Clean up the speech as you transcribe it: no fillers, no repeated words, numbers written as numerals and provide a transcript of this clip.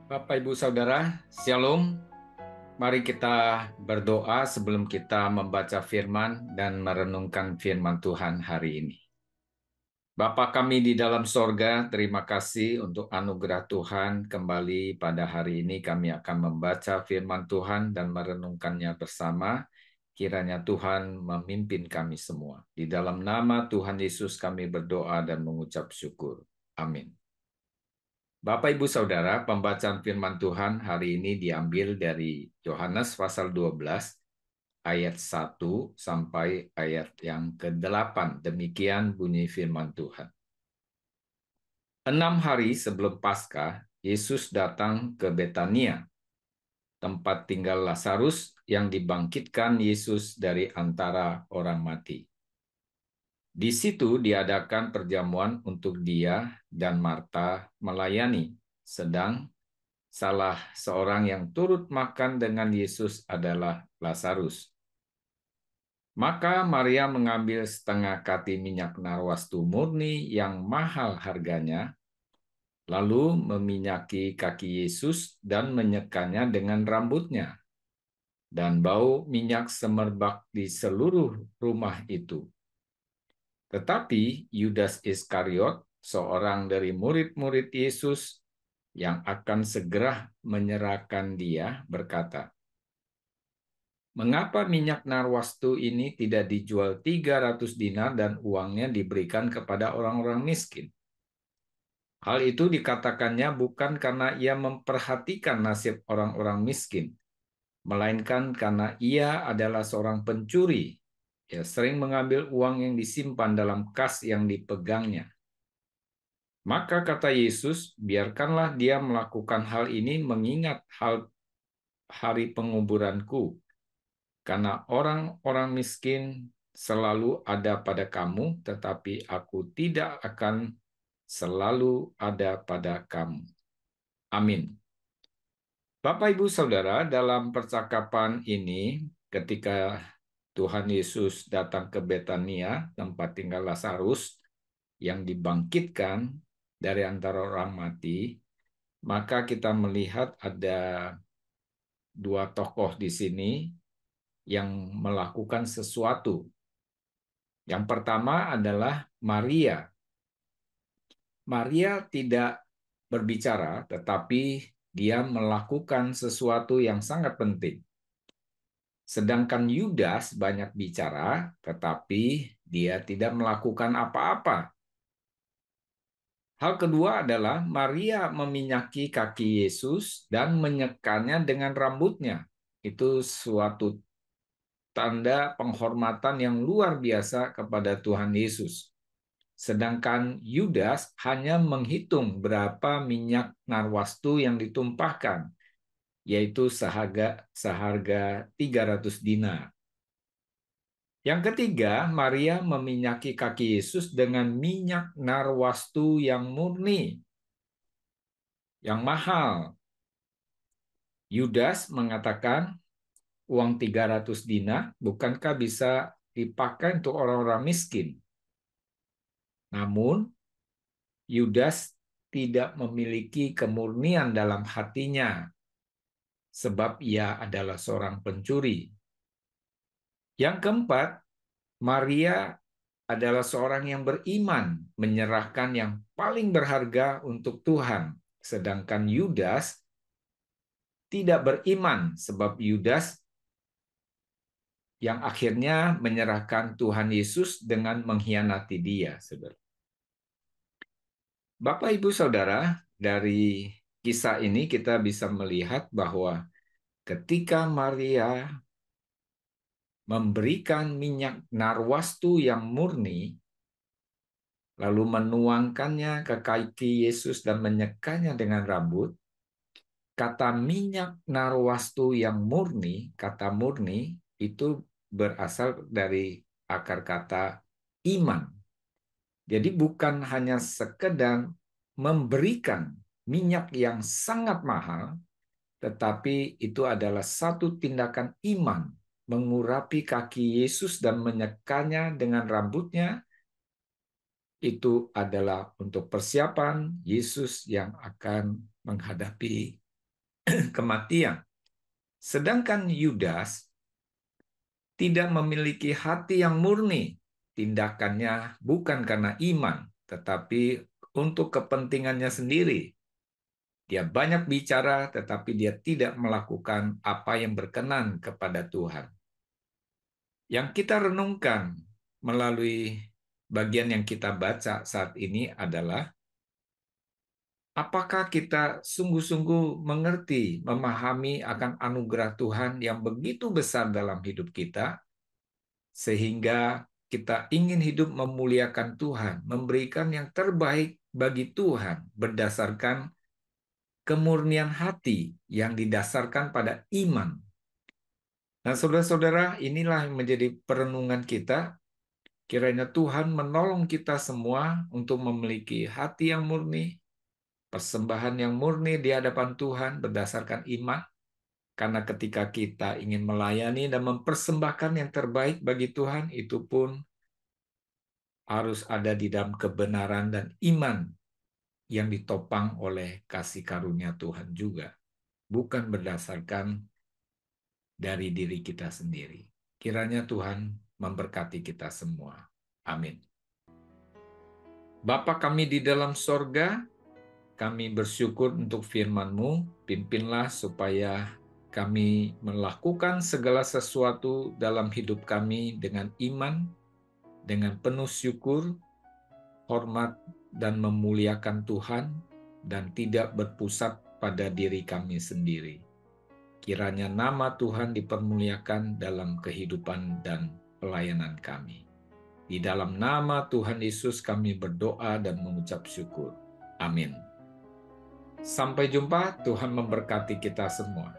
Bapak, Ibu, Saudara, Shalom. Mari kita berdoa sebelum kita membaca firman dan merenungkan firman Tuhan hari ini. Bapa kami di dalam sorga, terima kasih untuk anugerah Tuhan. Kembali pada hari ini kami akan membaca firman Tuhan dan merenungkannya bersama. Kiranya Tuhan memimpin kami semua. Di dalam nama Tuhan Yesus kami berdoa dan mengucap syukur. Amin. Bapak, Ibu, Saudara, pembacaan firman Tuhan hari ini diambil dari Yohanes pasal 12 ayat 1 sampai ayat yang ke-8. Demikian bunyi firman Tuhan. 6 hari sebelum Paskah, Yesus datang ke Betania, tempat tinggal Lazarus yang dibangkitkan Yesus dari antara orang mati. Di situ diadakan perjamuan untuk dia dan Marta melayani, sedang salah seorang yang turut makan dengan Yesus adalah Lazarus. Maka Maria mengambil setengah kati minyak narwastu murni yang mahal harganya, lalu meminyaki kaki Yesus dan menyekanya dengan rambutnya. Dan bau minyak semerbak di seluruh rumah itu. Tetapi Yudas Iskariot, seorang dari murid-murid Yesus yang akan segera menyerahkan dia, berkata, "Mengapa minyak narwastu ini tidak dijual 300 dinar dan uangnya diberikan kepada orang-orang miskin?" Hal itu dikatakannya bukan karena ia memperhatikan nasib orang-orang miskin, melainkan karena ia adalah seorang pencuri. Ia sering mengambil uang yang disimpan dalam kas yang dipegangnya. Maka kata Yesus, biarkanlah dia melakukan hal ini mengingat hari penguburanku. Karena orang-orang miskin selalu ada pada kamu, tetapi aku tidak akan selalu ada pada kamu. Amin. Bapak, Ibu, Saudara, dalam percakapan ini, ketika Tuhan Yesus datang ke Betania, tempat tinggal Lazarus, yang dibangkitkan dari antara orang mati, maka kita melihat ada dua tokoh di sini yang melakukan sesuatu. Yang pertama adalah Maria. Maria tidak berbicara, tetapi dia melakukan sesuatu yang sangat penting. Sedangkan Yudas banyak bicara, tetapi dia tidak melakukan apa-apa. Hal kedua adalah Maria meminyaki kaki Yesus dan menyekanya dengan rambutnya. Itu suatu tanda penghormatan yang luar biasa kepada Tuhan Yesus. Sedangkan Yudas hanya menghitung berapa minyak narwastu yang ditumpahkan, yaitu seharga 300 dinar. Yang ketiga, Maria meminyaki kaki Yesus dengan minyak narwastu yang murni, yang mahal. Yudas mengatakan, uang 300 dinar bukankah bisa dipakai untuk orang-orang miskin? Namun, Yudas tidak memiliki kemurnian dalam hatinya, sebab ia adalah seorang pencuri. Yang keempat, Maria adalah seorang yang beriman, menyerahkan yang paling berharga untuk Tuhan. Sedangkan Yudas tidak beriman, sebab Yudas yang akhirnya menyerahkan Tuhan Yesus dengan mengkhianati dia. Saudara. Bapak, Ibu, Saudara, dari kisah ini kita bisa melihat bahwa ketika Maria memberikan minyak narwastu yang murni, lalu menuangkannya ke kaki Yesus dan menyekanya dengan rambut, kata minyak narwastu yang murni, kata murni, itu berasal dari akar kata iman. Jadi bukan hanya sekedar memberikan minyak yang sangat mahal, tetapi itu adalah satu tindakan iman, mengurapi kaki Yesus dan menyekanya dengan rambutnya. Itu adalah untuk persiapan Yesus yang akan menghadapi kematian. Sedangkan Yudas tidak memiliki hati yang murni. Tindakannya bukan karena iman, tetapi untuk kepentingannya sendiri. Dia banyak bicara, tetapi dia tidak melakukan apa yang berkenan kepada Tuhan. Yang kita renungkan melalui bagian yang kita baca saat ini adalah, apakah kita sungguh-sungguh mengerti, memahami akan anugerah Tuhan yang begitu besar dalam hidup kita, sehingga kita ingin hidup memuliakan Tuhan, memberikan yang terbaik bagi Tuhan berdasarkan kemurnian hati yang didasarkan pada iman. Nah, saudara-saudara, inilah yang menjadi perenungan kita. Kiranya Tuhan menolong kita semua untuk memiliki hati yang murni, persembahan yang murni di hadapan Tuhan berdasarkan iman. Karena ketika kita ingin melayani dan mempersembahkan yang terbaik bagi Tuhan, itu pun harus ada di dalam kebenaran dan iman yang ditopang oleh kasih karunia Tuhan juga. Bukan berdasarkan dari diri kita sendiri. Kiranya Tuhan memberkati kita semua. Amin. Bapa kami di dalam sorga, kami bersyukur untuk firman-Mu, pimpinlah supaya kami melakukan segala sesuatu dalam hidup kami dengan iman, dengan penuh syukur, hormat, dan memuliakan Tuhan, dan tidak berpusat pada diri kami sendiri. Kiranya nama Tuhan dipermuliakan dalam kehidupan dan pelayanan kami. Di dalam nama Tuhan Yesus kami berdoa dan mengucap syukur. Amin. Sampai jumpa, Tuhan memberkati kita semua.